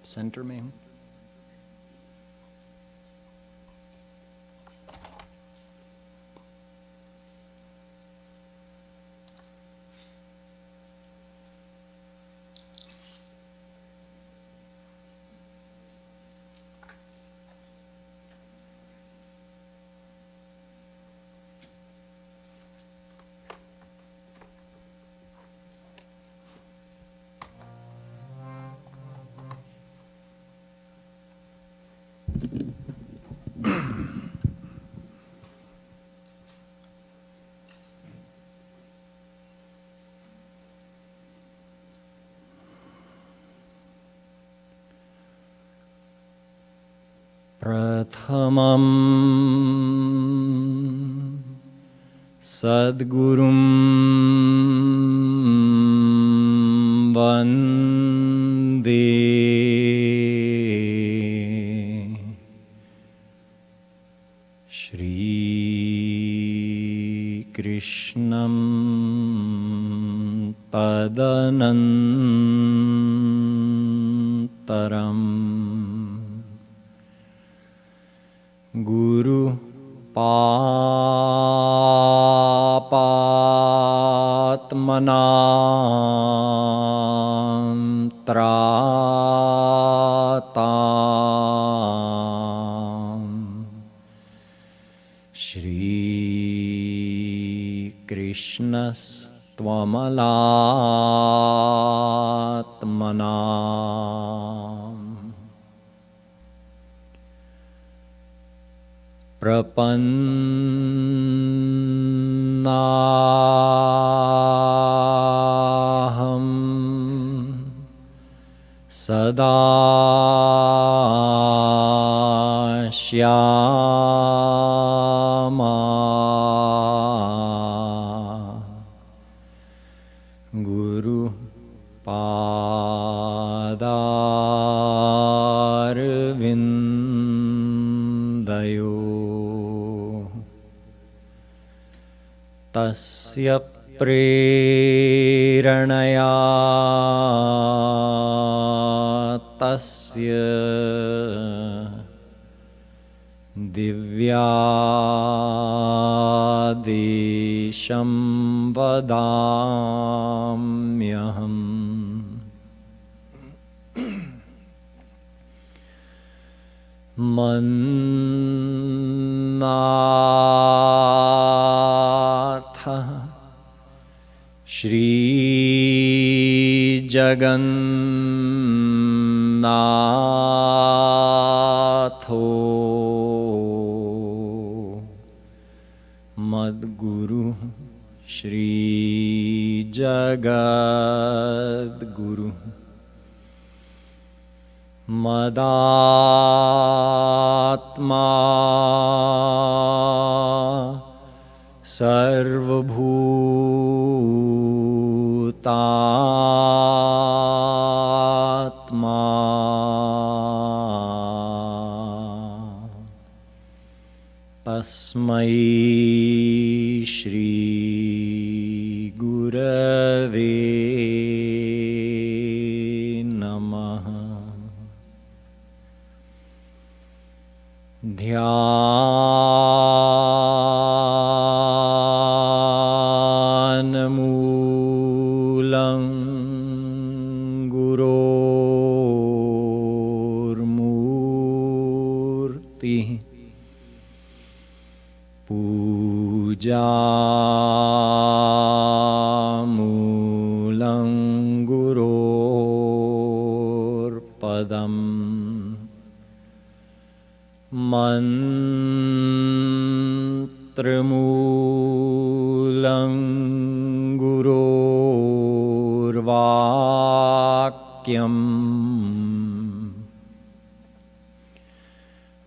center me. Prathamam Sadgurum Vande Shri Krishnam Tadanantaram Guru Papatmanam Tratam Shri Krishnas Tvamalatmanam Prapannaham Sada Shyama Guru Padarvindayo Tasya Preranaya Tasya Divyadesham Vadamyaham Mannatha Shri Jagannatho Madguru Shri Jagadguru Madatma Sarvabhutatma Tasmai Shri Gurave Namaha Dhyanamoolam Gurormurti Pujamulam Gurorpadam Mantramulam Gurorvakyam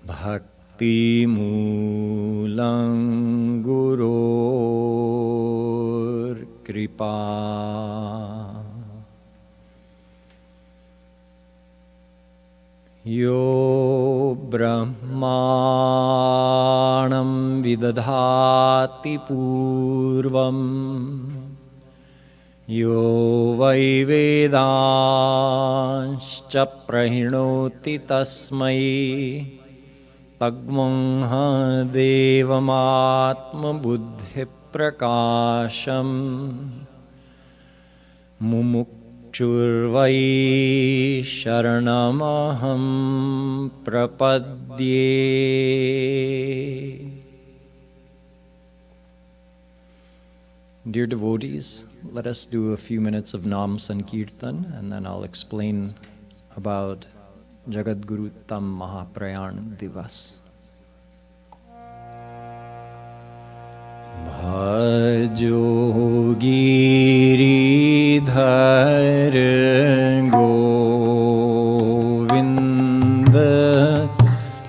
Bhaktimulam Gurorkripa Yo Brahmanam Vidadhati Purvam यो वै वेदांश्च प्रहिणोति तस्मै तग्मंह देवमात्मबुद्धिप्रकाशम् मुमुक्षुर्वै शरणमहं प्रपद्ये. Dear devotees, let us do a few minutes of Nam Sankirtan and then I'll explain about Jagadguru Tam Mahaprayan Divas. Bhajo Giridhar Govinda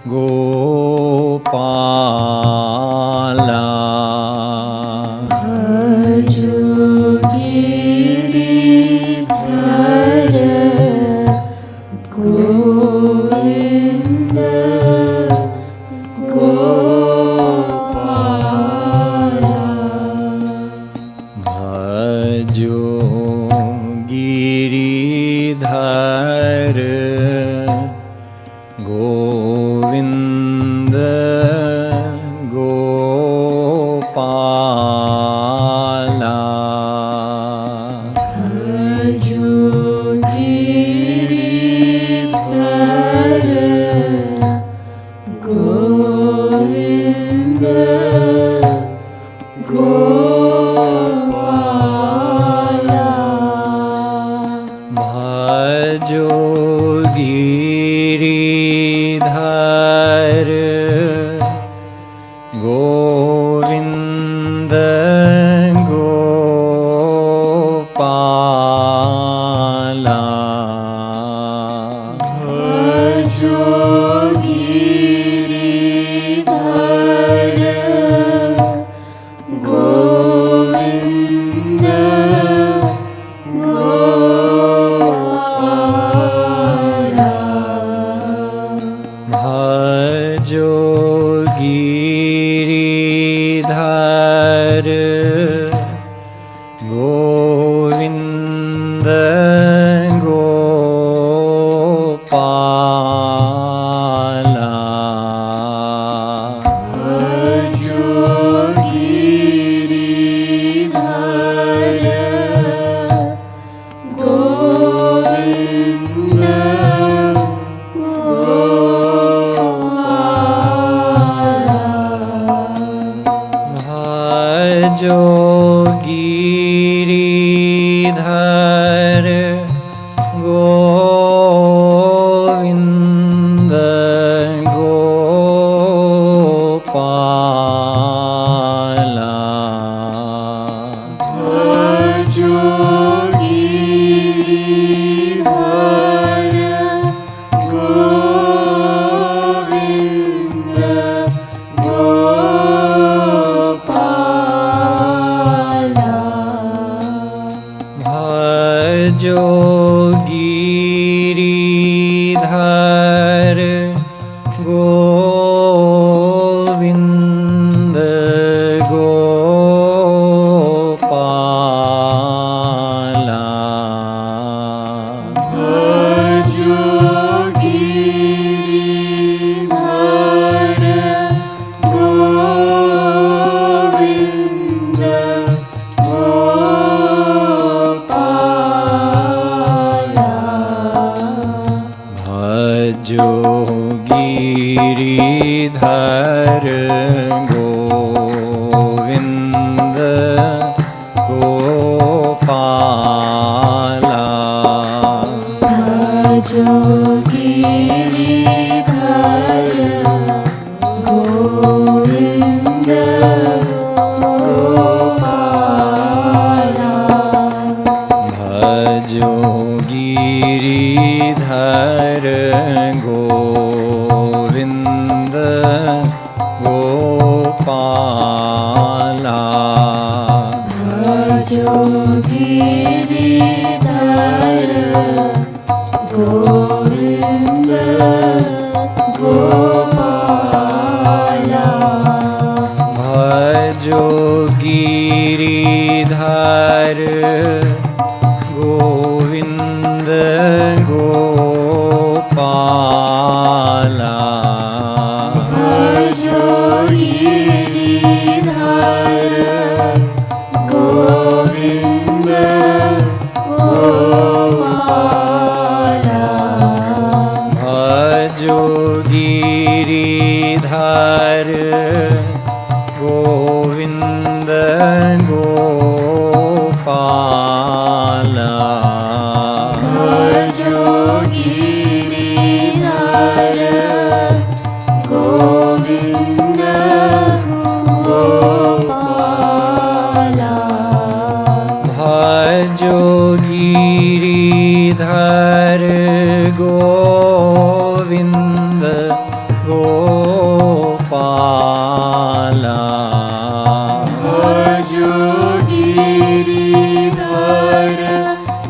Gopala. Bhajo Giridhar Giridhar Govind Gopala भजो गिरिधर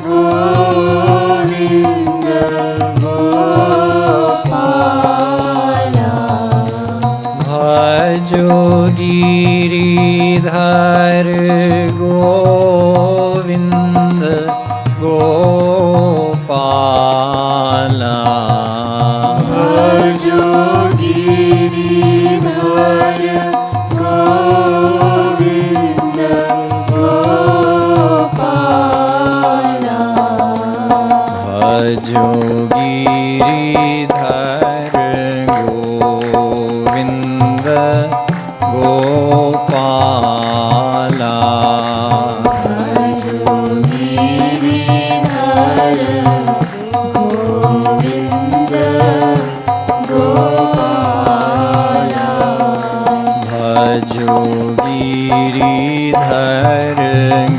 गोविंद गोपाला भजो गिरिधर गोविंद गोपाला भजो गिरिधर गोविंद गोपाला भजो गिरिधर गोविंद गोपाला भजो गिरिधर गोविंद गोपाला भजो गिरिधर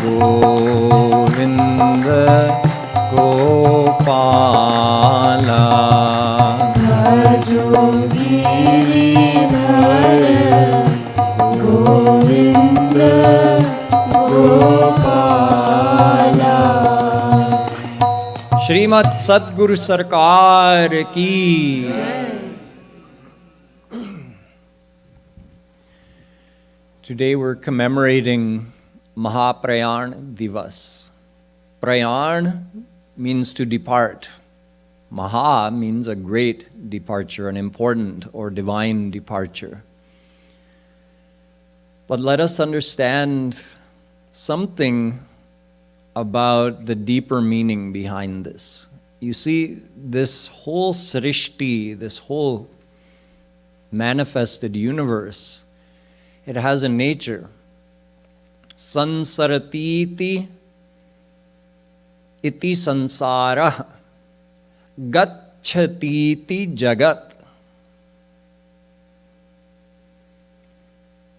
गोविंद गोपाला भजो गिरिधर गोविंद गोपाला श्रीमद् सद्गुरु सरकार की Today we're commemorating Mahaprayan Divas. Prayan means to depart. Maha means a great departure, an important or divine departure. But let us understand something about the deeper meaning behind this. You see, this whole Srishti, this whole manifested universe, it has a nature. Sansaratiti iti sansara gachatiti jagat.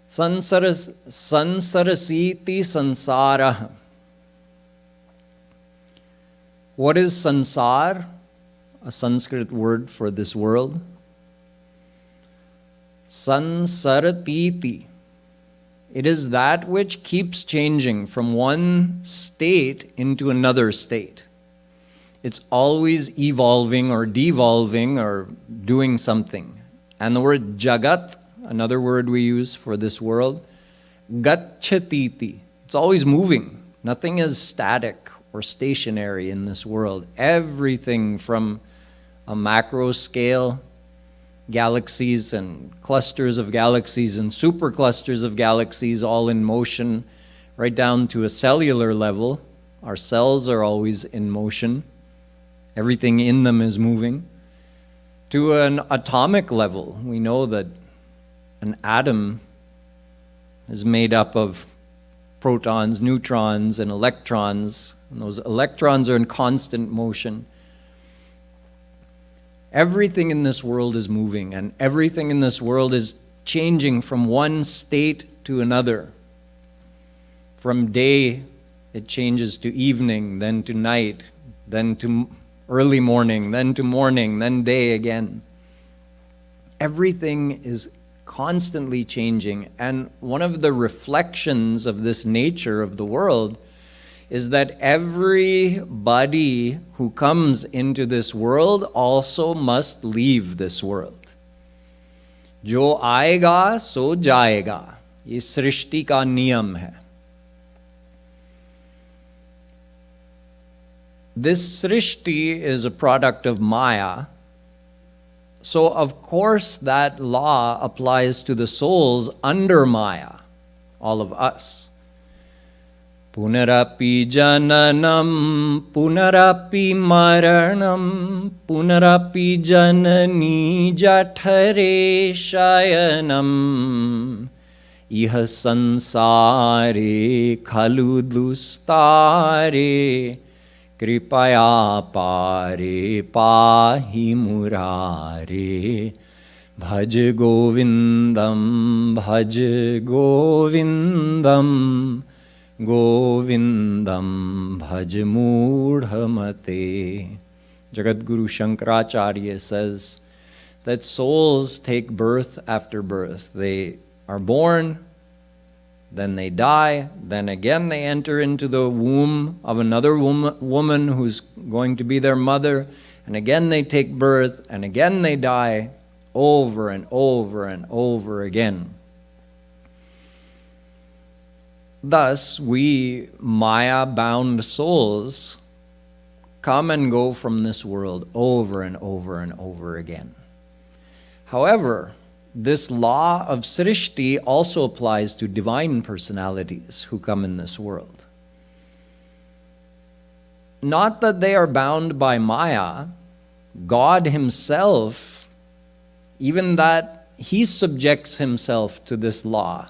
Sansarasiti sansara. What is sansar? A Sanskrit word for this world. Sansaratiti. It is that which keeps changing from one state into another state. It's always evolving or devolving or doing something. And the word jagat, another word we use for this world, gachatiti. It's always moving. Nothing is static or stationary in this world. Everything from a macro scale, galaxies and clusters of galaxies and superclusters of galaxies all in motion, right down to a cellular level. Our cells are always in motion. Everything in them is moving. To an atomic level, we know that an atom is made up of protons, neutrons, and electrons. And those electrons are in constant motion. Everything in this world is moving, and everything in this world is changing from one state to another. From day, it changes to evening, then to night, then to early morning, then to morning, then day again. Everything is constantly changing, and one of the reflections of this nature of the world is that everybody who comes into this world also must leave this world. Jo aayega, so jayega. Ye srishti ka niyam hai. This srishti is a product of Maya. So of course that law applies to the souls under Maya, all of us. Punarapi jananam, punarapi maranam, punarapi janani jathare shayanam. Iha sansare khalu dustare, kripaya pare pahi murare. Bhaj Govindam, bhaj Govindam. Govindam bhaj mudhamate. Jagadguru Shankaracharya says that souls take birth after birth. They are born, then they die, then again they enter into the womb of another woman who's going to be their mother, and again they take birth, and again they die, over and over and over again. Thus, we Maya-bound souls come and go from this world over and over and over again. However, this law of Srishti also applies to divine personalities who come in this world. Not that they are bound by Maya, God Himself, even that He subjects Himself to this law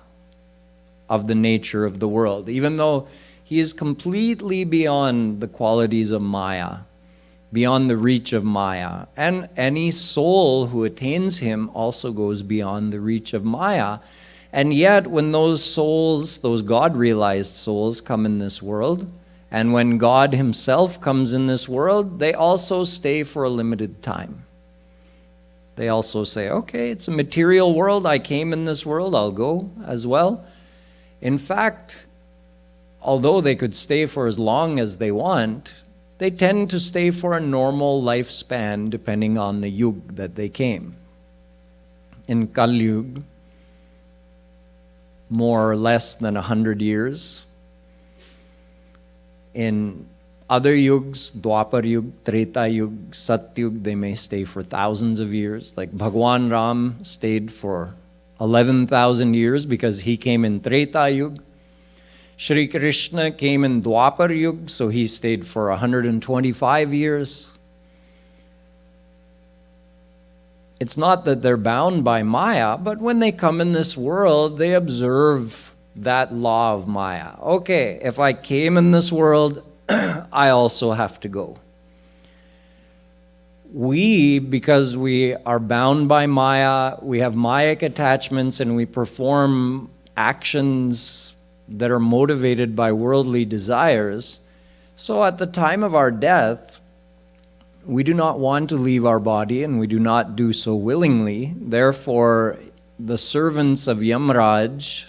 of the nature of the world, even though He is completely beyond the qualities of Maya, beyond the reach of Maya. And any soul who attains Him also goes beyond the reach of Maya. And yet, when those souls, those God-realized souls, come in this world, and when God Himself comes in this world, they also stay for a limited time. They also say, okay, it's a material world, I came in this world, I'll go as well. In fact, although they could stay for as long as they want, they tend to stay for a normal lifespan depending on the yug that they came. In Kali Yuga, more or less than 100 years. In other yugs, Dwapar Yuga, Treta Yuga, Satyug, they may stay for thousands of years. Like Bhagwan Ram stayed for 11,000 years because he came in Treta Yuga. Shri Krishna came in Dwapar Yuga, so he stayed for 125 years. It's not that they're bound by Maya, but when they come in this world, they observe that law of Maya. Okay, if I came in this world, I also have to go. We, because we are bound by Maya, we have Mayic attachments, and we perform actions that are motivated by worldly desires. So at the time of our death, we do not want to leave our body, and we do not do so willingly. Therefore, the servants of Yamraj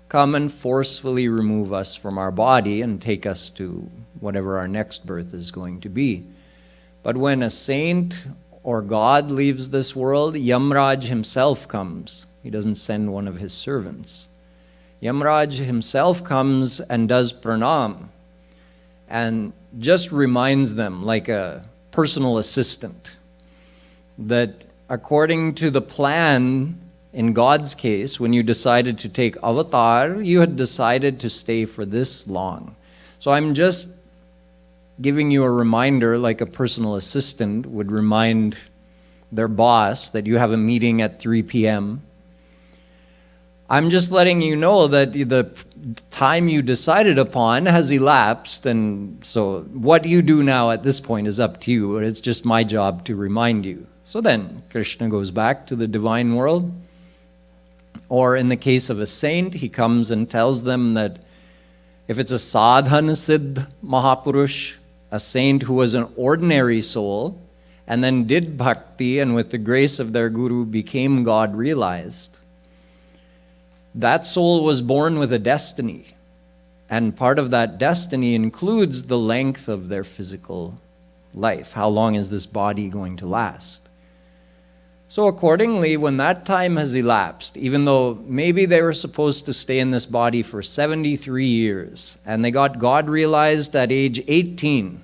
come and forcefully remove us from our body and take us to whatever our next birth is going to be. But when a saint or God leaves this world, Yamraj himself comes. He doesn't send one of his servants. Yamraj himself comes and does pranam and just reminds them, like a personal assistant, that according to the plan, in God's case, when you decided to take avatar, you had decided to stay for this long. So I'm just giving you a reminder, like a personal assistant would remind their boss that you have a meeting at 3 p.m. I'm just letting you know that the time you decided upon has elapsed, and so what you do now at this point is up to you. It's just my job to remind you. So then Krishna goes back to the divine world. Or in the case of a saint, he comes and tells them that if it's a sadhana siddh Mahapurush, a saint who was an ordinary soul, and then did bhakti and with the grace of their guru became God realized, that soul was born with a destiny. And part of that destiny includes the length of their physical life. How long is this body going to last? So accordingly, when that time has elapsed, even though maybe they were supposed to stay in this body for 73 years, and they got God realized at age 18,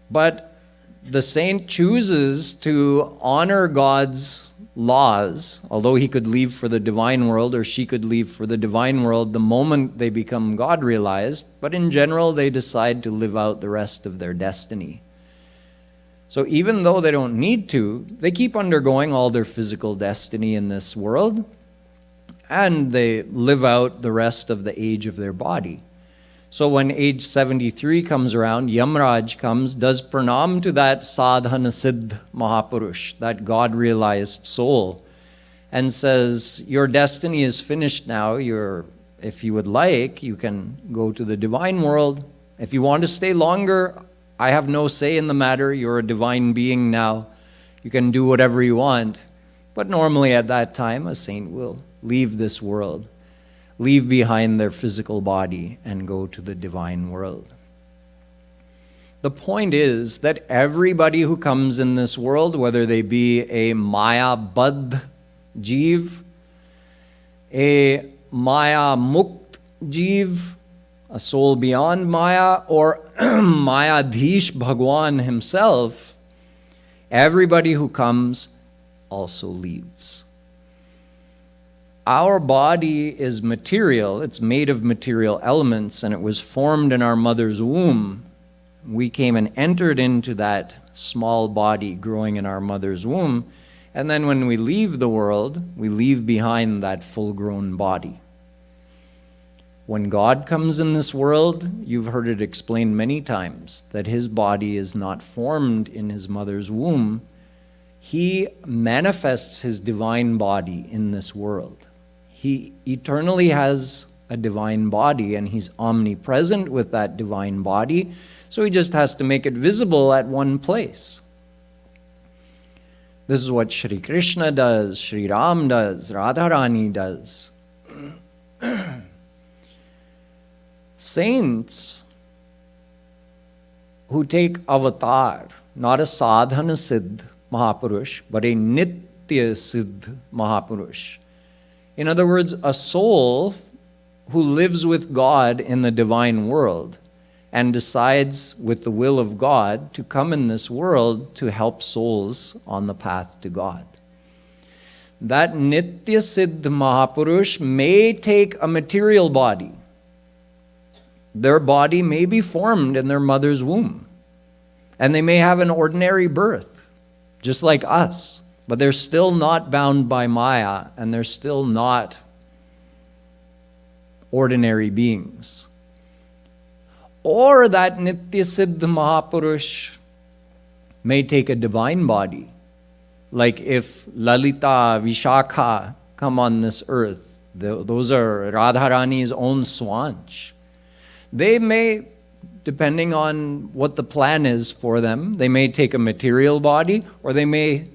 but the saint chooses to honor God's laws, although he could leave for the divine world or she could leave for the divine world the moment they become God realized, but in general they decide to live out the rest of their destiny. So even though they don't need to, they keep undergoing all their physical destiny in this world, and they live out the rest of the age of their body. So when age 73 comes around, Yamraj comes, does pranam to that sadhana siddh Mahapurush, that God-realized soul, and says, your destiny is finished now, if you would like, you can go to the divine world. If you want to stay longer, I have no say in the matter. You're a divine being now. You can do whatever you want. But normally at that time, a saint will leave this world, leave behind their physical body, and go to the divine world. The point is that everybody who comes in this world, whether they be a Maya Baddh Jeev, a Maya Mukt Jeev, a soul beyond Maya, or Mayadhish Bhagwan himself, everybody who comes also leaves. Our body is material. It's made of material elements, and it was formed in our mother's womb. We came and entered into that small body growing in our mother's womb, and then when we leave the world, we leave behind that full-grown body. When God comes in this world, you've heard it explained many times that his body is not formed in his mother's womb. He manifests his divine body in this world. He eternally has a divine body, and he's omnipresent with that divine body, so he just has to make it visible at one place. This is what Sri Krishna does, Sri Ram does, Radha Rani does. Saints who take avatar, not a sadhana siddh Mahapurush, but a nitya siddh Mahapurush. In other words, a soul who lives with God in the divine world and decides with the will of God to come in this world to help souls on the path to God. That nitya siddh Mahapurush may take a material body. Their body may be formed in their mother's womb, and they may have an ordinary birth, just like us, but they're still not bound by Maya, and they're still not ordinary beings. Or that Nitya Siddh Mahapurush may take a divine body, like if Lalita, Vishakha come on this earth. Those are Radharani's own swanch. They may, depending on what the plan is for them, they may take a material body, or they may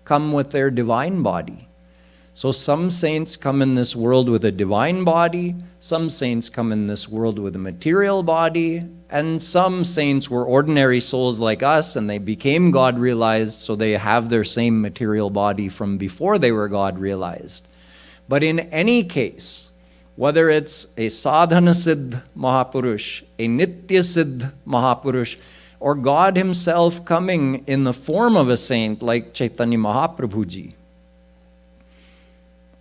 come with their divine body. So some saints come in this world with a divine body, some saints come in this world with a material body, and some saints were ordinary souls like us, and they became God-realized, so they have their same material body from before they were God-realized. But in any case, whether it's a sadhana siddh Mahapurush, a nitya siddh Mahapurush, or God himself coming in the form of a saint like Chaitanya Mahaprabhuji,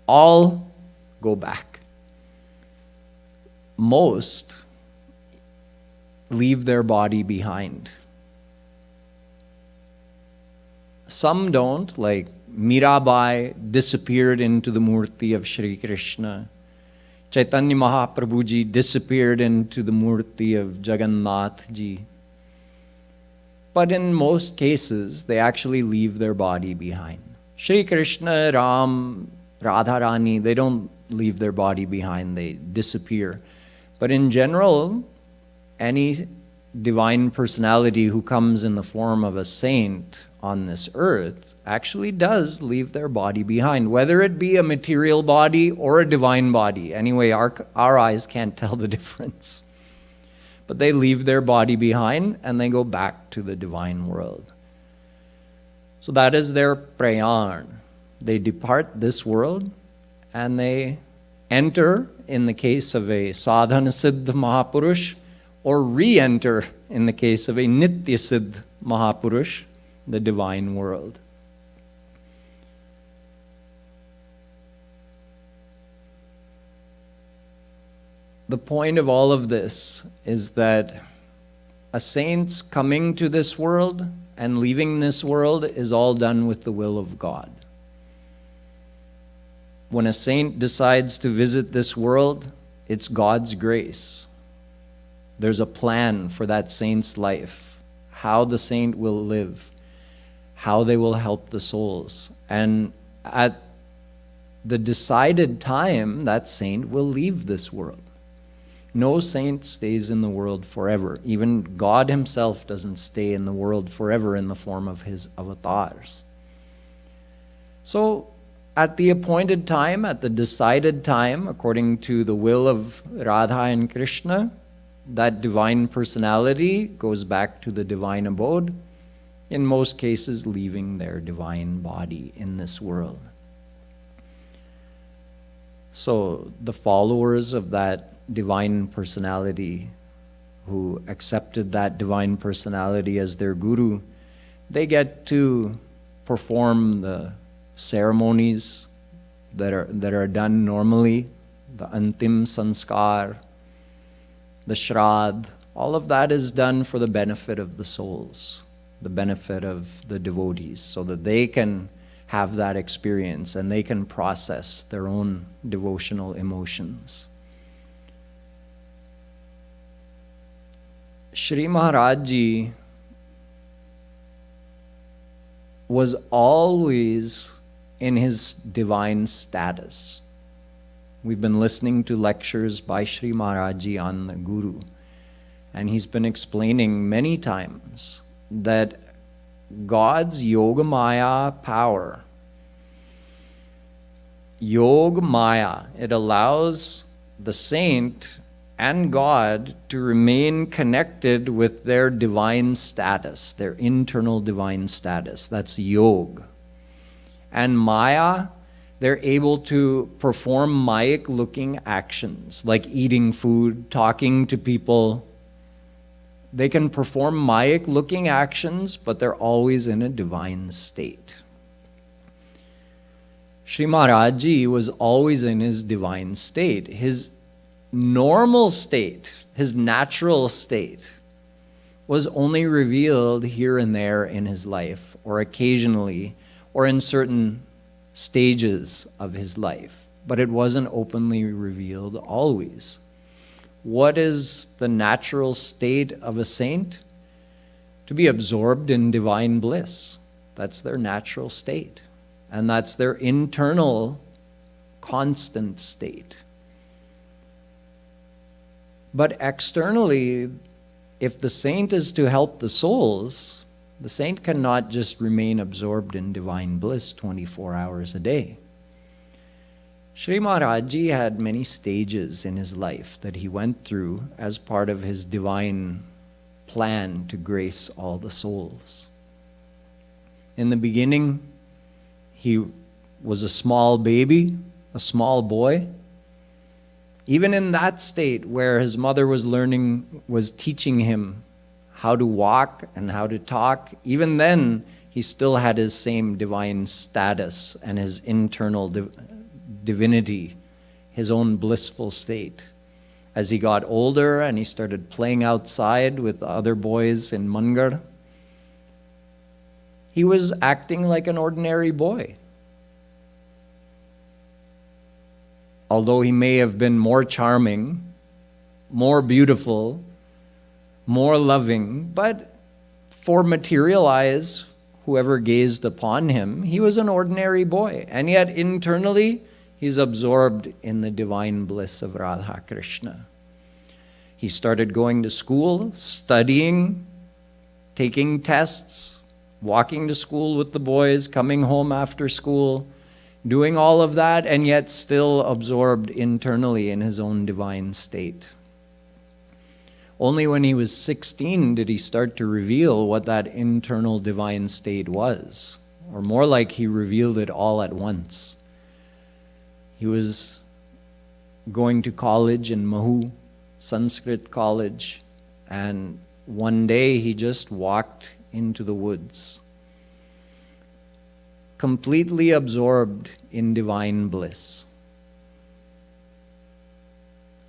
all go back. Most leave their body behind. Some don't, like Mirabai disappeared into the murti of Shri Krishna. Chaitanya Mahaprabhuji disappeared into the murti of Jagannathji. But in most cases, they actually leave their body behind. Shri Krishna, Ram, Radharani, they don't leave their body behind, they disappear. But in general, any divine personality who comes in the form of a saint on this earth actually does leave their body behind, whether it be a material body or a divine body. Anyway, our eyes can't tell the difference. But they leave their body behind and they go back to the divine world. So that is their prayan. They depart this world and they enter, in the case of a sadhana siddh Mahapurush, or re-enter, in the case of a nitya siddh Mahapurush, the divine world. The point of all of this is that a saint's coming to this world and leaving this world is all done with the will of God. When a saint decides to visit this world, it's God's grace. There's a plan for that saint's life, how the saint will live, how they will help the souls. And at the decided time, that saint will leave this world. No saint stays in the world forever. Even God himself doesn't stay in the world forever in the form of his avatars. So, at the appointed time, at the decided time, according to the will of Radha and Krishna, that divine personality goes back to the divine abode, in most cases leaving their divine body in this world. So the followers of that divine personality who accepted that divine personality as their guru, they get to perform the ceremonies that are done normally, the antim sanskar, the shraddh, all of that is done for the benefit of the souls, the benefit of the devotees, so that they can have that experience and they can process their own devotional emotions. Shree Maharajji was always in his divine status. We've been listening to lectures by Shree Maharajji on the Guru, and he's been explaining many times that God's Yogamaya power, Yogamaya, it allows the saint and God to remain connected with their divine status, their internal divine status. That's Yog. And Maya, they're able to perform Mayic-looking actions, like eating food, talking to people. They can perform Mayic-looking actions, but they're always in a divine state. Shree Maharajji was always in his divine state. His normal state, his natural state, was only revealed here and there in his life, or occasionally, or in certain stages of his life. But it wasn't openly revealed always. What is the natural state of a saint? To be absorbed in divine bliss. That's their natural state. And that's their internal, constant state. But externally, if the saint is to help the souls, the saint cannot just remain absorbed in divine bliss 24 hours a day. Shree Maharajji had many stages in his life that he went through as part of his divine plan to grace all the souls. In the beginning, he was a small baby, a small boy. Even in that state where his mother was teaching him how to walk and how to talk, even then he still had his same divine status and his internal divinity, his own blissful state. As he got older and he started playing outside with the other boys in Mangar, he was acting like an ordinary boy. Although he may have been more charming, more beautiful, more loving, but for material eyes, whoever gazed upon him, he was an ordinary boy. And yet internally, he's absorbed in the divine bliss of Radha Krishna. He started going to school, studying, taking tests, walking to school with the boys, coming home after school, doing all of that, and yet still absorbed internally in his own divine state. Only when he was 16 did he start to reveal what that internal divine state was, or more like he revealed it all at once. He was going to college in Mahu, Sanskrit college, and one day he just walked into the woods, completely absorbed in divine bliss.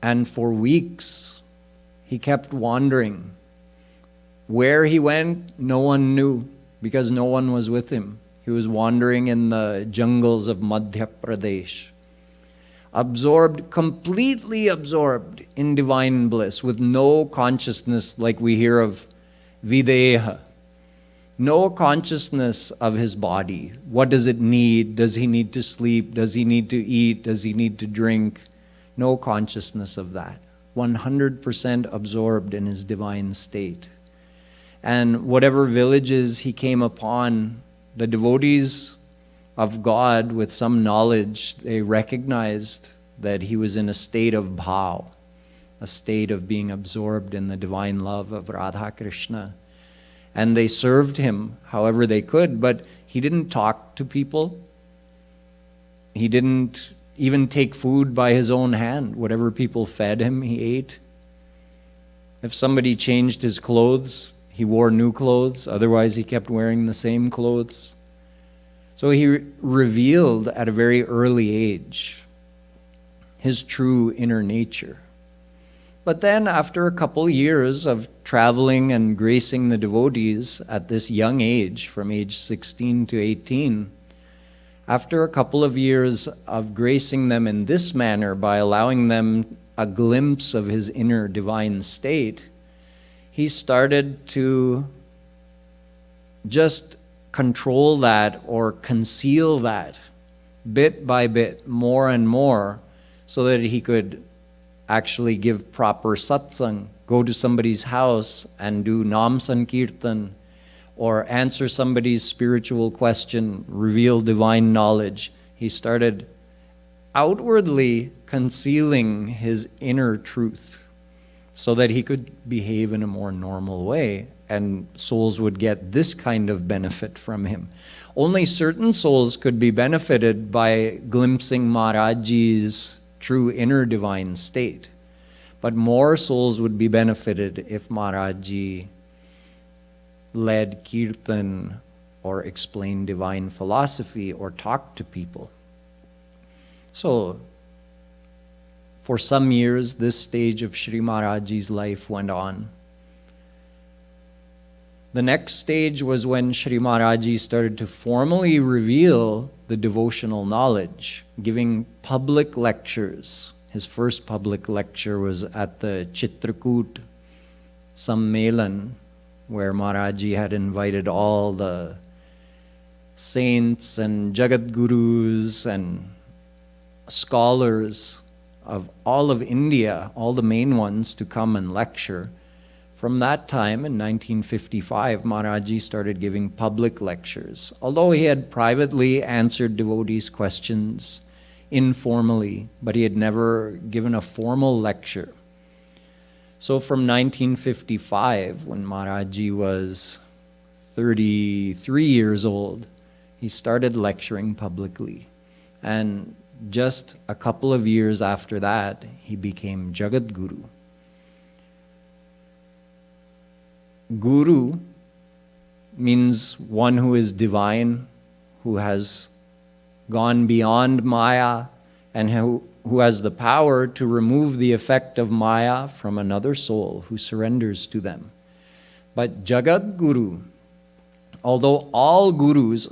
And for weeks, he kept wandering. Where he went, no one knew, because no one was with him. He was wandering in the jungles of Madhya Pradesh, absorbed, completely absorbed in divine bliss, with no consciousness like we hear of Videha. No consciousness of his body. What does it need? Does he need to sleep? Does he need to eat? Does he need to drink? No consciousness of that. 100% absorbed in his divine state. And whatever villages he came upon, the devotees of God with some knowledge, they recognized that he was in a state of bhav, a state of being absorbed in the divine love of Radha Krishna. And they served him however they could, but he didn't talk to people. He didn't even take food by his own hand. Whatever people fed him, he ate. If somebody changed his clothes, he wore new clothes. Otherwise, he kept wearing the same clothes. So he revealed at a very early age his true inner nature. But then after a couple years of traveling and gracing the devotees at this young age, from age 16 to 18, after a couple of years of gracing them in this manner by allowing them a glimpse of his inner divine state, he started to just control that or conceal that bit by bit, more and more, so that he could actually give proper satsang, go to somebody's house and do nam sankirtan, or answer somebody's spiritual question, reveal divine knowledge. He started outwardly concealing his inner truth so that he could behave in a more normal way, and souls would get this kind of benefit from him. Only certain souls could be benefited by glimpsing Maharajji's true inner divine state. But more souls would be benefited if Maharajji led kirtan or explained divine philosophy or talked to people. So, for some years, this stage of Shree Maharajji's life went on. The next stage was when Shree Maharajji started to formally reveal the devotional knowledge, giving public lectures. His first public lecture was at the Chitrakoot Sammelan, where Maharajji had invited all the saints and Jagadgurus and scholars of all of India, all the main ones, to come and lecture. From that time, in 1955, Maharajji started giving public lectures. Although he had privately answered devotees' questions informally, but he had never given a formal lecture. So from 1955, when Maharajji was 33 years old, he started lecturing publicly. And just a couple of years after that, he became Jagadguru. Guru means one who is divine, who has gone beyond Maya, and who has the power to remove the effect of Maya from another soul who surrenders to them. But Jagadguru, although all gurus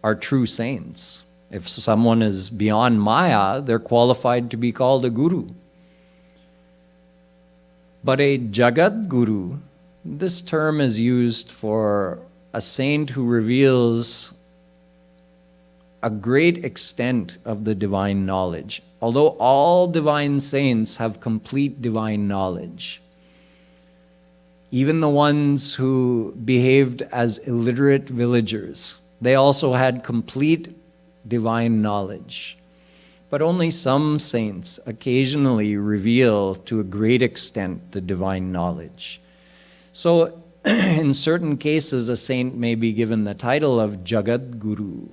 are true saints, if someone is beyond Maya, they're qualified to be called a guru. But a Jagadguru, this term is used for a saint who reveals a great extent of the divine knowledge. Although all divine saints have complete divine knowledge, even the ones who behaved as illiterate villagers, they also had complete divine knowledge. But only some saints occasionally reveal to a great extent the divine knowledge. So in certain cases, a saint may be given the title of Jagadguru.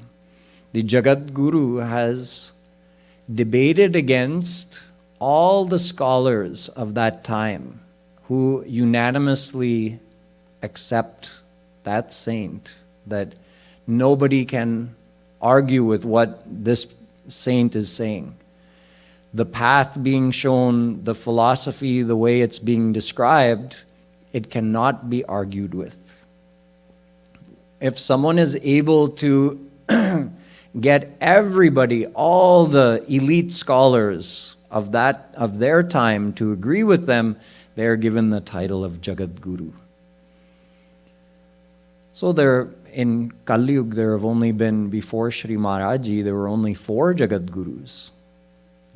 The Jagadguru has debated against all the scholars of that time who unanimously accept that saint, that nobody can argue with what this saint is saying. The path being shown, the philosophy, the way it's being described, it cannot be argued with. If someone is able to get everybody, all the elite scholars of their time to agree with them, they are given the title of Jagadguru. So in Kali Yuga, there have only been, before Sri Maharajji, there were only 4 Jagadgurus.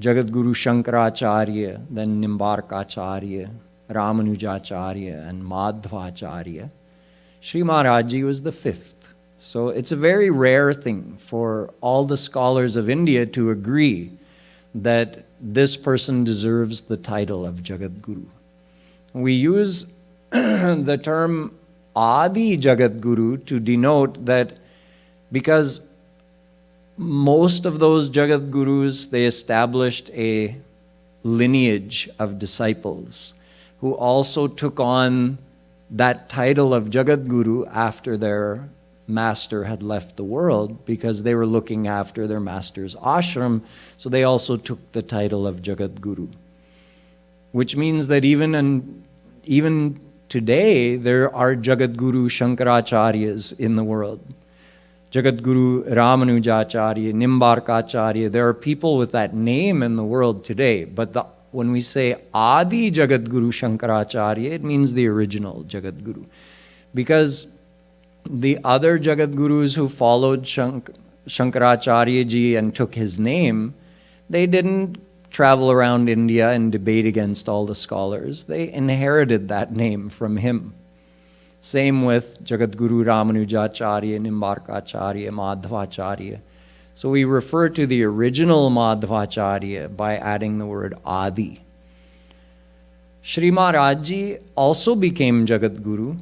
Jagadguru Shankaracharya, then Nimbarkacharya, Ramanujacharya, and Madhvacharya. Sri Maharajji was the 5th. So it's a very rare thing for all the scholars of India to agree that this person deserves the title of Jagadguru. We use the term Adi Jagadguru to denote that because most of those Jagadgurus, they established a lineage of disciples who also took on that title of Jagadguru after their master had left the world, because they were looking after their master's ashram, so they also took the title of Jagadguru. Which means that even today, there are Jagadguru Shankaracharyas in the world. Jagadguru Ramanujacharya, Nimbarkacharya, there are people with that name in the world today. But when we say Adi Jagadguru Shankaracharya, it means the original Jagadguru. Because the other Jagadgurus who followed Shankaracharya ji and took his name, they didn't travel around India and debate against all the scholars. They inherited that name from him. Same with Jagadguru Ramanujacharya, Nimbarkacharya, Madhvacharya. So we refer to the original Madhvacharya by adding the word Adi. Sri Maharajji also became Jagadguru,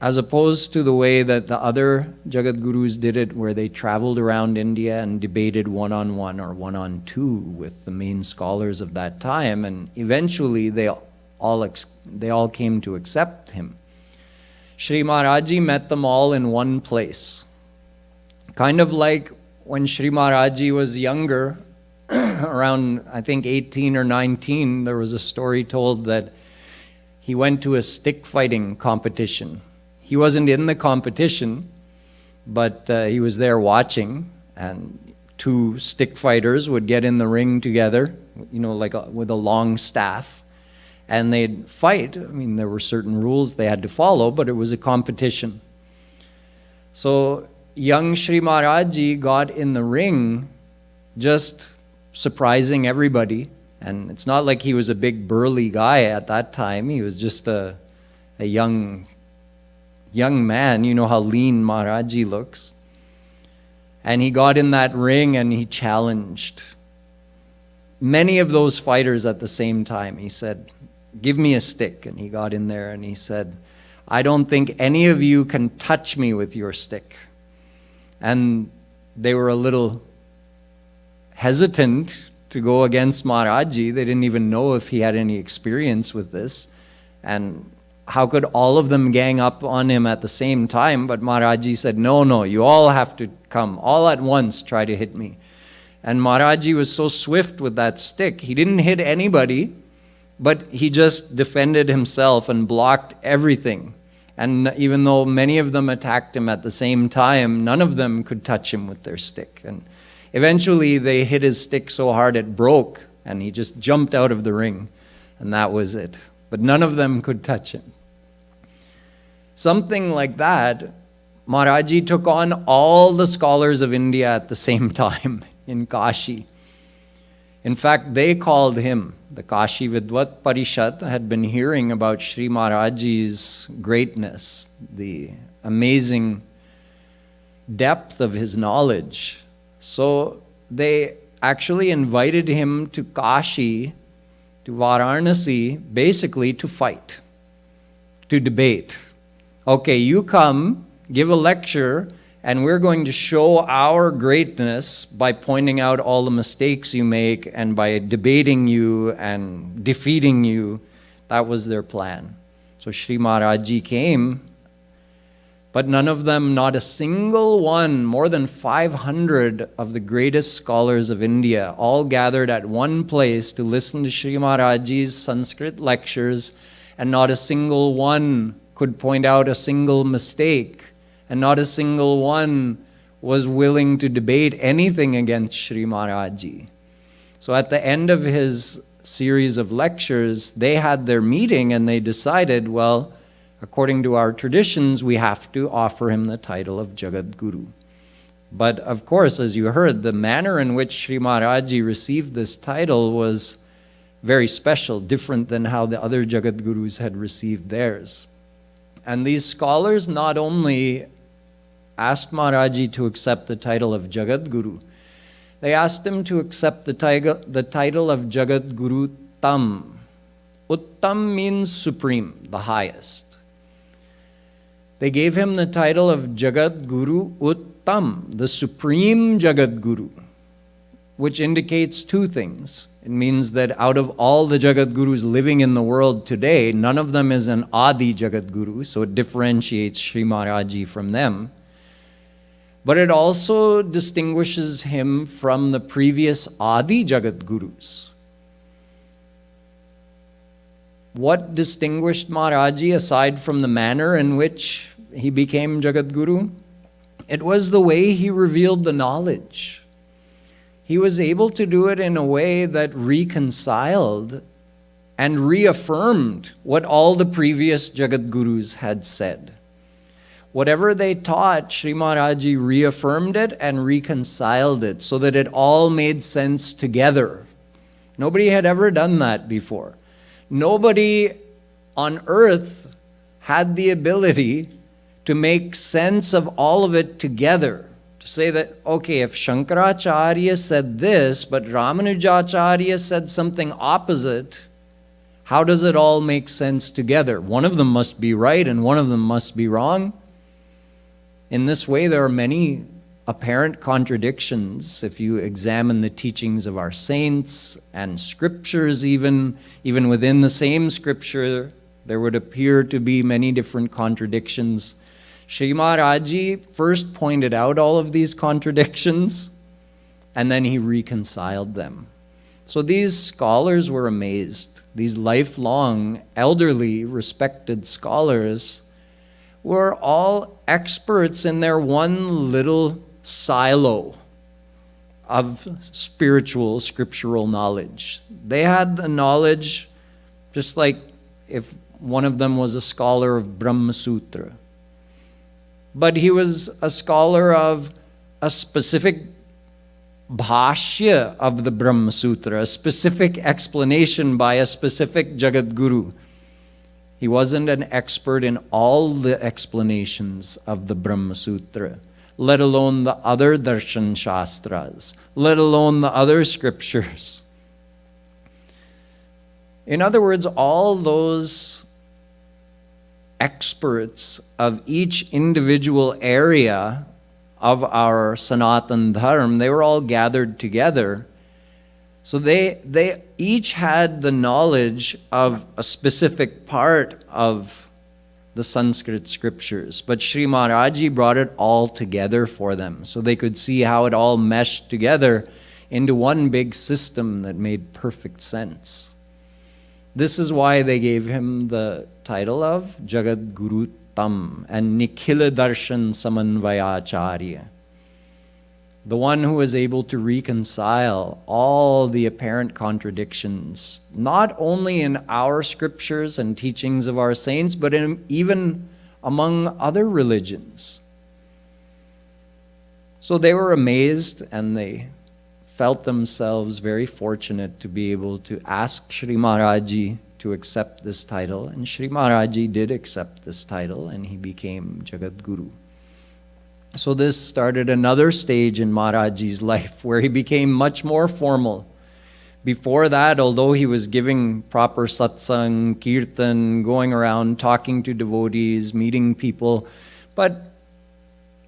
as opposed to the way that the other Jagadgurus did it, where they traveled around India and debated one-on-one or one-on-two with the main scholars of that time, and eventually they all came to accept him. Sri Maharajji met them all in one place. Kind of like when Sri Maharajji was younger, around I think 18 or 19, there was a story told that he went to a stick fighting competition. He wasn't in the competition, but he was there watching, and 2 stick fighters would get in the ring together, with a long staff, and they'd fight. I mean, there were certain rules they had to follow, but it was a competition. So young Sri Maharajji got in the ring, just surprising everybody. And it's not like he was a big burly guy at that time. He was just a young man. You know how lean Maharajji looks. And he got in that ring and he challenged many of those fighters at the same time. He said, "Give me a stick." And he got in there and he said, "I don't think any of you can touch me with your stick." And they were a little hesitant to go against Maharajji. They didn't even know if he had any experience with this. And how could all of them gang up on him at the same time? But Maharajji said, no, you all have to come. All at once try to hit me. And Maharajji was so swift with that stick. He didn't hit anybody, but he just defended himself and blocked everything. And even though many of them attacked him at the same time, none of them could touch him with their stick. And eventually they hit his stick so hard it broke, and he just jumped out of the ring. And that was it. But none of them could touch him. Something like that, Maharajji took on all the scholars of India at the same time in Kashi. In fact, they called him, the Kashi Vidvat Parishad had been hearing about Sri Maharajji's greatness, the amazing depth of his knowledge. So they actually invited him to Kashi, to Varanasi, basically to fight, to debate. Okay, you come, give a lecture, and we're going to show our greatness by pointing out all the mistakes you make and by debating you and defeating you. That was their plan. So Sri Maharajji came, but none of them, not a single one, more than 500 of the greatest scholars of India, all gathered at one place to listen to Sri Maharajji's Sanskrit lectures, and not a single one could point out a single mistake, and not a single one was willing to debate anything against Sri Maharajji. So at the end of his series of lectures, they had their meeting and they decided, well, according to our traditions, we have to offer him the title of Jagadguru. But of course, as you heard, the manner in which Sri Maharajji received this title was very special, different than how the other Jagadgurus had received theirs. And these scholars not only asked Maharajji to accept the title of Jagadguru, they asked him to accept the title of Jagadguru Tam. Uttam means supreme, the highest. They gave him the title of Jagadguru Uttam, the supreme Jagadguru, which indicates two things. It means that out of all the Jagadgurus living in the world today, none of them is an Adi Jagadguru, so it differentiates Sri Maharajji from them. But it also distinguishes him from the previous Adi Jagadgurus. What distinguished Maharajji aside from the manner in which he became Jagadguru? It was the way he revealed the knowledge. He was able to do it in a way that reconciled and reaffirmed what all the previous Jagadgurus had said. Whatever they taught, Sri Maharajji reaffirmed it and reconciled it so that it all made sense together. Nobody had ever done that before. Nobody on earth had the ability to make sense of all of it together. To say that, okay, if Shankaracharya said this, but Ramanujacharya said something opposite, how does it all make sense together? One of them must be right and one of them must be wrong. In this way, there are many apparent contradictions. If you examine the teachings of our saints and scriptures even within the same scripture, there would appear to be many different contradictions. Sri Maharajji first pointed out all of these contradictions, and then he reconciled them. So these scholars were amazed. These lifelong, elderly, respected scholars were all experts in their one little silo of spiritual, scriptural knowledge. They had the knowledge just like if one of them was a scholar of Brahma Sutra. But he was a scholar of a specific bhashya of the Brahma Sutra, a specific explanation by a specific Jagadguru. He wasn't an expert in all the explanations of the Brahma Sutra, let alone the other darshan shastras, let alone the other scriptures. In other words, all those experts of each individual area of our Sanatan Dharma, they were all gathered together. So they each had the knowledge of a specific part of the Sanskrit scriptures, but Sri Maharajji brought it all together for them so they could see how it all meshed together into one big system that made perfect sense. This is why they gave him the title of Jagadguru Tam and Nikhila Darshan Samanvayacharya, the one who was able to reconcile all the apparent contradictions, not only in our scriptures and teachings of our saints, but even among other religions. So they were amazed and they felt themselves very fortunate to be able to ask Sri Maharajji to accept this title. And Sri Maharajji did accept this title and he became Jagadguru. So this started another stage in Maharajji's life where he became much more formal. Before that, although he was giving proper satsang, kirtan, going around talking to devotees, meeting people, but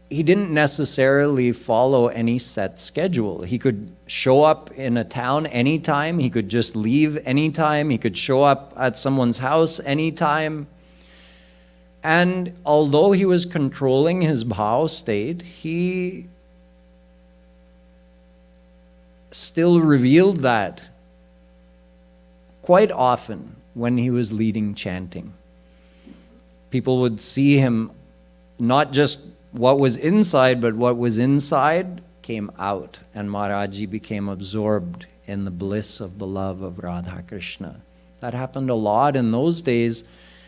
he didn't necessarily follow any set schedule. He could show up in a town anytime, he could just leave anytime, he could show up at someone's house anytime. And although he was controlling his bhav state, he still revealed that quite often when he was leading chanting. People would see him, not just what was inside, but what was inside came out. And Maharajji became absorbed in the bliss of the love of Radha Krishna. That happened a lot in those days.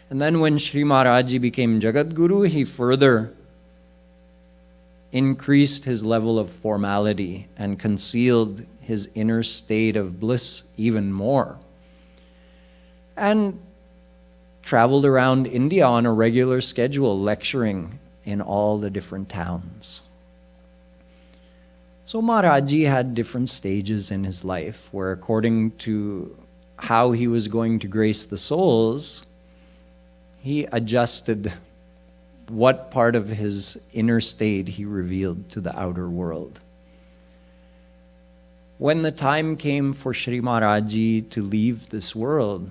And then when Sri Maharajji became Jagadguru, he further increased his level of formality and concealed his inner state of bliss even more. And traveled around India on a regular schedule, lecturing in all the different towns. So Maharajji had different stages in his life where, according to how he was going to grace the souls, he adjusted what part of his inner state he revealed to the outer world. When the time came for Sri Maharajji to leave this world,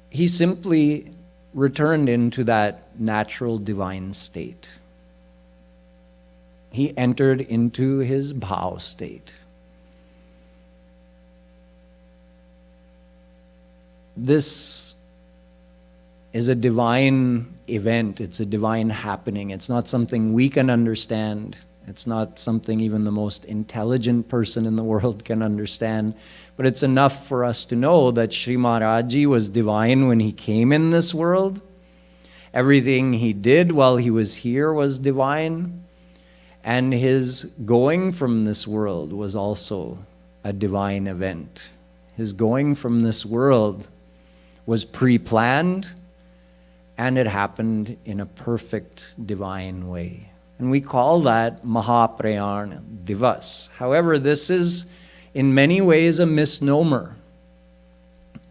he simply returned into that natural divine state. He entered into his bhav state. This is a divine event. It's a divine happening. It's not something we can understand. It's not something even the most intelligent person in the world can understand. But it's enough for us to know that Sri Maharajji was divine when he came in this world. Everything he did while he was here was divine. And his going from this world was also a divine event. His going from this world was pre-planned, and it happened in a perfect divine way. And we call that Mahaprayana Divas. However, this is in many ways a misnomer.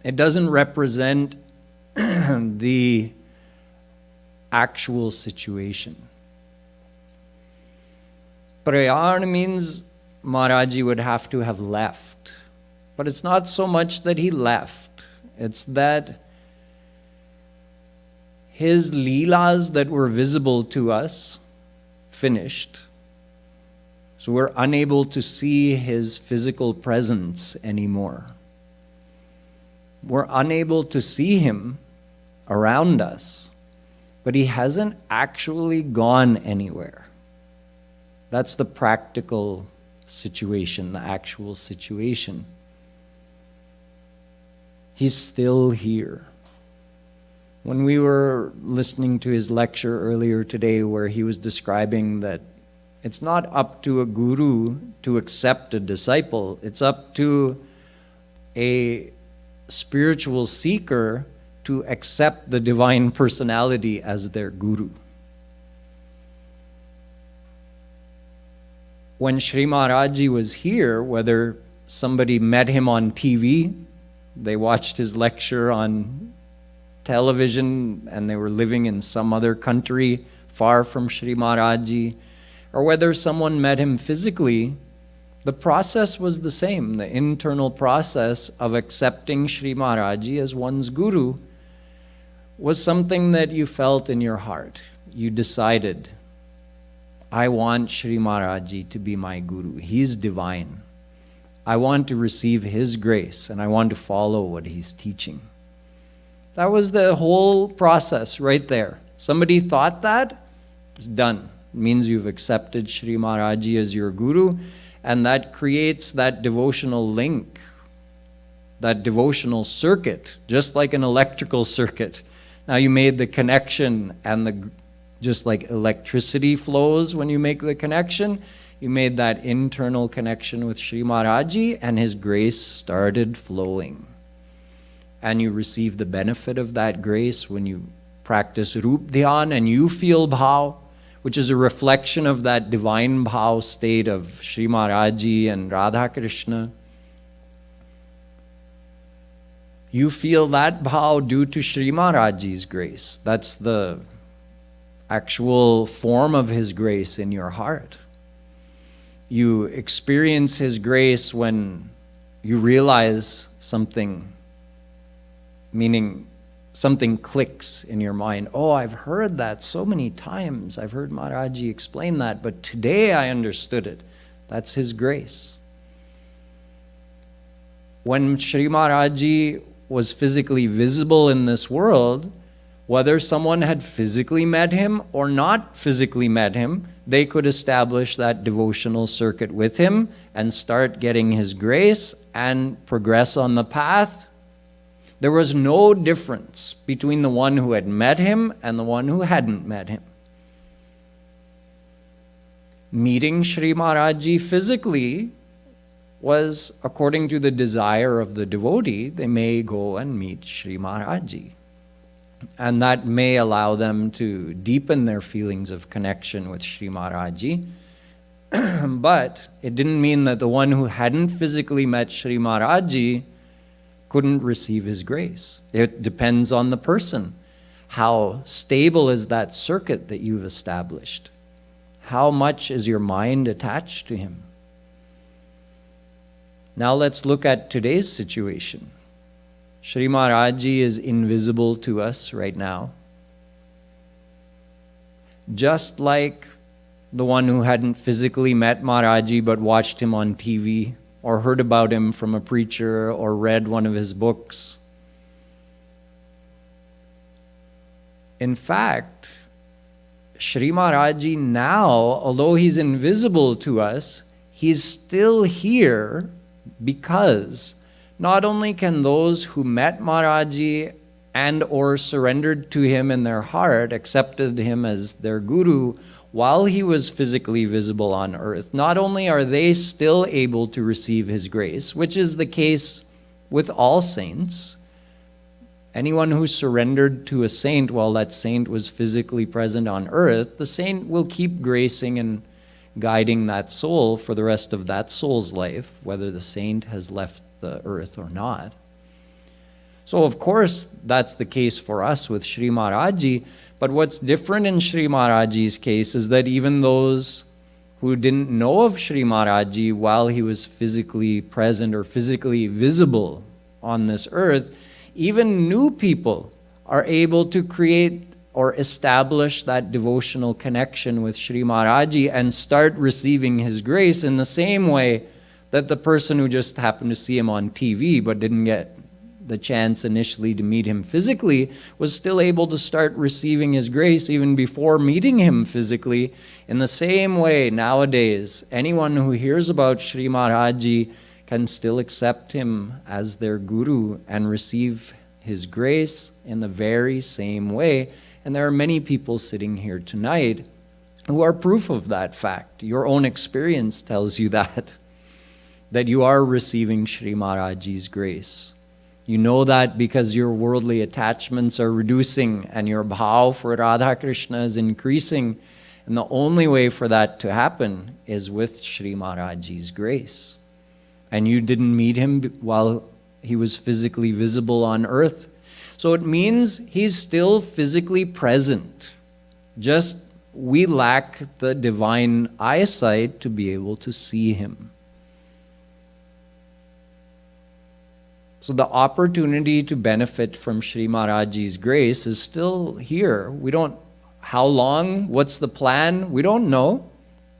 It doesn't represent the actual situation. Prayana means Maharajji would have to have left. But it's not so much that he left. It's that his leelas that were visible to us finished. So we're unable to see his physical presence anymore. We're unable to see him around us, but he hasn't actually gone anywhere. That's the practical situation, the actual situation. He's still here. When we were listening to his lecture earlier today, where he was describing that it's not up to a guru to accept a disciple, it's up to a spiritual seeker to accept the divine personality as their guru. When Sri Maharajji was here, whether somebody met him on TV, they watched his lecture on television and they were living in some other country far from Sri Maharajji, or whether someone met him physically, the process was the same. The internal process of accepting Sri Maharajji as one's guru was something that you felt in your heart. You decided, I want Sri Maharajji to be my guru. He's divine. I want to receive his grace and I want to follow what he's teaching. That was the whole process right there. Somebody thought that, it's done. It means you've accepted Sri Maharajji as your guru, and that creates that devotional link, that devotional circuit, just like an electrical circuit. Now you made the connection, and just like electricity flows when you make the connection, you made that internal connection with Sri Maharajji, and his grace started flowing. And you receive the benefit of that grace when you practice Rup Dhyan and you feel bhav, which is a reflection of that divine bhav state of Sri Maharajji and Radha Krishna. You feel that bhav due to Sri Maharajji's grace. That's the actual form of his grace in your heart. You experience his grace when you realize something, meaning something clicks in your mind. Oh, I've heard that so many times. I've heard Maharajji explain that, but today I understood it. That's his grace. When Sri Maharajji was physically visible in this world, whether someone had physically met him or not physically met him, they could establish that devotional circuit with him and start getting his grace and progress on the path. There was no difference between the one who had met him and the one who hadn't met him. Meeting Shree Maharajji physically was according to the desire of the devotee. They may go and meet Shree Maharajji. And that may allow them to deepen their feelings of connection with Shree Maharajji. But it didn't mean that the one who hadn't physically met Shree Maharajji couldn't receive his grace. It depends on the person. How stable is that circuit that you've established? How much is your mind attached to him? Now let's look at today's situation. Shree Maharajji is invisible to us right now. Just like the one who hadn't physically met Maharajji but watched him on TV or heard about him from a preacher or read one of his books. In fact, Shree Maharajji now, although he's invisible to us, he's still here because not only can those who met Maharajji and or surrendered to him in their heart, accepted him as their guru while he was physically visible on earth, not only are they still able to receive his grace, which is the case with all saints. Anyone who surrendered to a saint while that saint was physically present on earth, the saint will keep gracing and guiding that soul for the rest of that soul's life, whether the saint has left the earth or not. So of course that's the case for us with Shree Maharajji, but what's different in Shree Maharajji's case is that even those who didn't know of Shree Maharajji while he was physically present or physically visible on this earth, even new people are able to create or establish that devotional connection with Shree Maharajji and start receiving his grace in the same way that the person who just happened to see him on TV but didn't get the chance initially to meet him physically was still able to start receiving his grace even before meeting him physically. In the same way, nowadays, anyone who hears about Shree Maharajji can still accept him as their guru and receive his grace in the very same way. And there are many people sitting here tonight who are proof of that fact. Your own experience tells you that you are receiving Shree Maharajji's grace. You know that because your worldly attachments are reducing and your bhav for Radha Krishna is increasing. And the only way for that to happen is with Shree Maharajji's grace. And you didn't meet him while he was physically visible on earth. So it means he's still physically present. Just we lack the divine eyesight to be able to see him. So the opportunity to benefit from Shree Maharajji's grace is still here. We don't, how long, what's the plan? We don't know.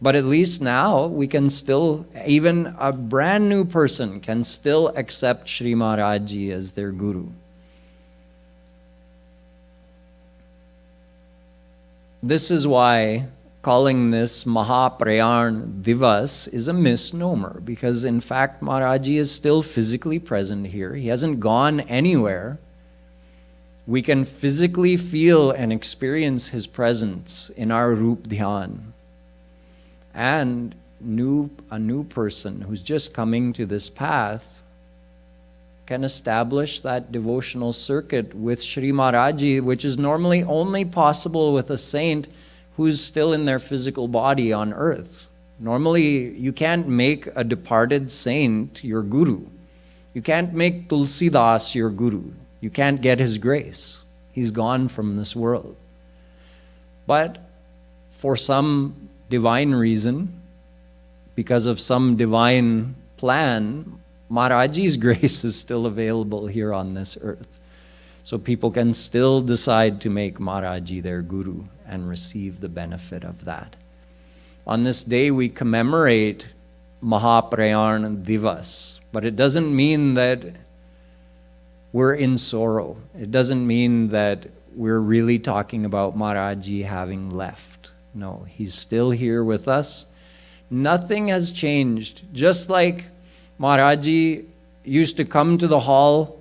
But at least now we can still, even a brand new person can still accept Shree Maharajji as their guru. This is why calling this Mahaprayan Divas is a misnomer, because in fact Maharajji is still physically present here. He hasn't gone anywhere. We can physically feel and experience his presence in our Roop Dhyan. And a new person who's just coming to this path can establish that devotional circuit with Shree Maharajji, which is normally only possible with a saint who's still in their physical body on earth. Normally, you can't make a departed saint your guru. You can't make Tulsidas your guru. You can't get his grace. He's gone from this world. But for some divine reason, because of some divine plan, Maharajji's grace is still available here on this earth. So people can still decide to make Maharajji their guru and receive the benefit of that. On this day we commemorate Mahaprayan Divas, but it doesn't mean that we're in sorrow. It doesn't mean that we're really talking about Maharajji having left. No, he's still here with us. Nothing has changed. Just like Maharajji used to come to the hall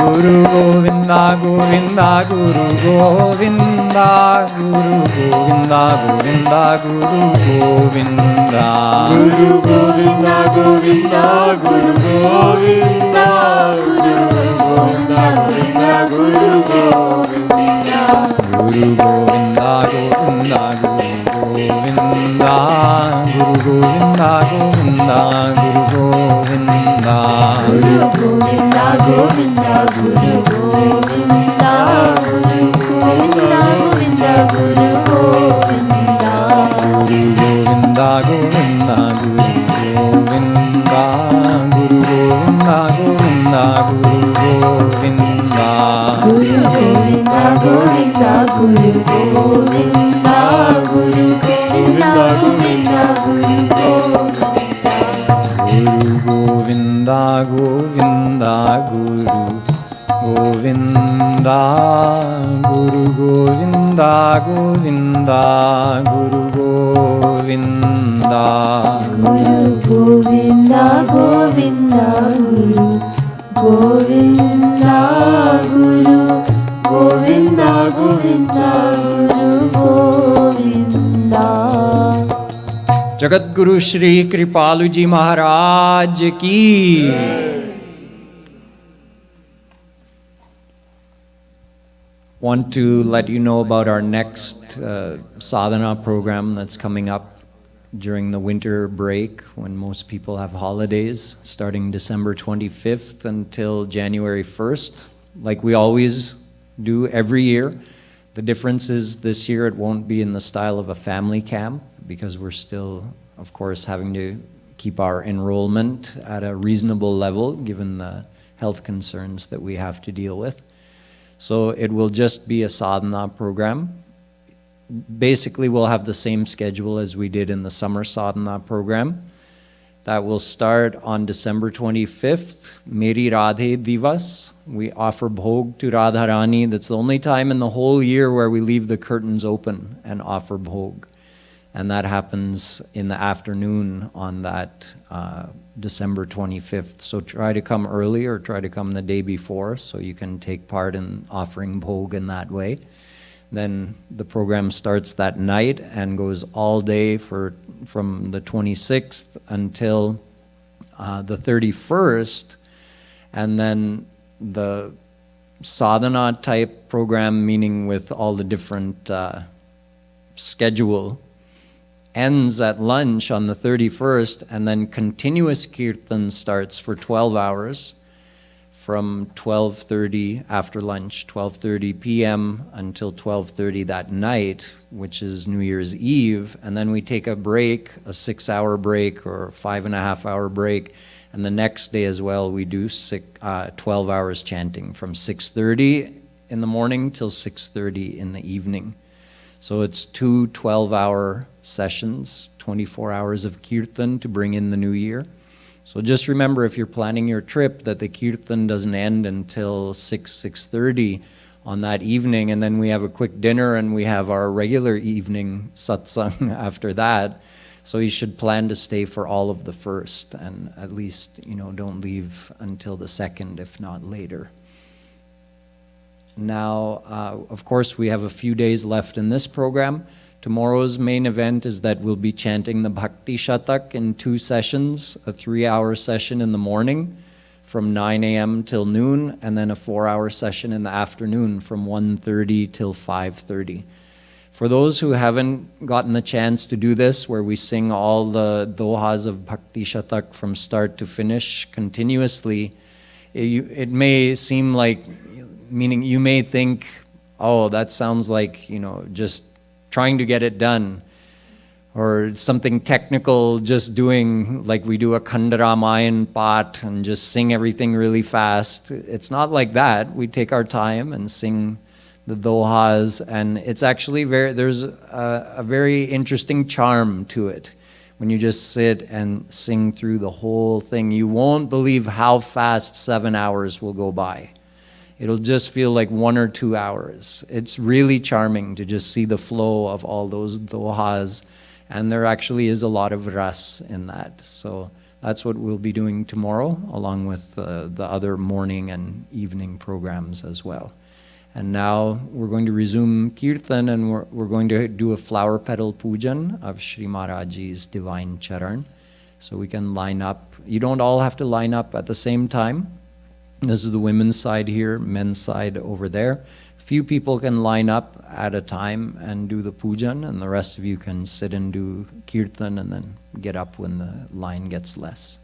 Guru Govinda, Govinda, Guru Govinda, Guru Govinda, Govinda, Guru Govinda. Guru Govinda, Govinda, Guru Govinda, Guru Govinda, Govinda, Guru Govinda. Guru Govinda, Govinda, Guru Govinda, Guru Govinda, Govinda, Guru Govinda. Guru Govinda, Govinda, Guru Govinda, Guru Govinda, Govinda, Guru Govinda. Guru Govinda, Govinda, Guru Govinda, Guru Govinda, Govinda, Guru Govinda. Guru Govinda, Govinda, Guru Govinda, Guru Govinda, Govinda, Guru Govinda. Guru Govinda, Govinda, Guru, Govinda, Govinda, Guru Govinda. Guru Govinda, Govinda, Guru Govinda, Guru Govinda, Govinda, Guru Govinda. Jagadguru Shree Kripalu Ji Maharaj ki. Want to let you know about our next sadhana program that's coming up during the winter break when most people have holidays, starting December 25th until January 1st, like we always do every year. The difference is this year it won't be in the style of a family camp because we're still, of course, having to keep our enrollment at a reasonable level given the health concerns that we have to deal with. So it will just be a sadhana program. Basically, we'll have the same schedule as we did in the summer sadhana program. That will start on December 25th, Meri Radhe Divas. We offer bhog to Radha Rani. That's the only time in the whole year where we leave the curtains open and offer bhog. And that happens in the afternoon on that December 25th. So try to come early or try to come the day before so you can take part in offering bhog in that way. Then the program starts that night and goes all day from the 26th until the 31st. And then the sadhana type program, meaning with all the different schedule, ends at lunch on the 31st, and then continuous kirtan starts for 12 hours from 12:30 after lunch, 12:30 p.m. until 12:30 that night, which is New Year's Eve, and then we take a break, a 6-hour break or 5.5-hour break, and the next day as well we do 12 hours chanting from 6:30 in the morning till 6:30 in the evening. So it's 2 12-hour sessions, 24 hours of kirtan to bring in the new year. So just remember, if you're planning your trip, that the kirtan doesn't end until 6:30 on that evening, and then we have a quick dinner and we have our regular evening satsang after that. So you should plan to stay for all of the first, and at least, don't leave until the second, if not later. Now, of course, we have a few days left in this program. Tomorrow's main event is that we'll be chanting the Bhakti Shatak in 2 sessions, a 3-hour session in the morning from 9 a.m. till noon, and then a 4-hour session in the afternoon from 1:30 till 5:30. For those who haven't gotten the chance to do this, where we sing all the dohas of Bhakti Shatak from start to finish continuously, it may seem like, meaning you may think, oh, that sounds like, just trying to get it done, or something technical, just doing like we do a Khandaramayan Path and just sing everything really fast. It's not like that. We take our time and sing the dohas, and it's actually there's a very interesting charm to it. When you just sit and sing through the whole thing, you won't believe how fast 7 hours will go by. It'll just feel like 1 or 2 hours. It's really charming to just see the flow of all those dohas, and there actually is a lot of ras in that. So That's what we'll be doing tomorrow, along with the other morning and evening programs as well. And now we're going to resume Kirtan, and we're going to do a flower petal pujan of Shree Maharajji's divine charan. So we can line up. You don't all have to line up at the same time. This is the women's side here, men's side over there. Few people can line up at a time and do the pujan, and the rest of you can sit and do Kirtan and then get up when the line gets less.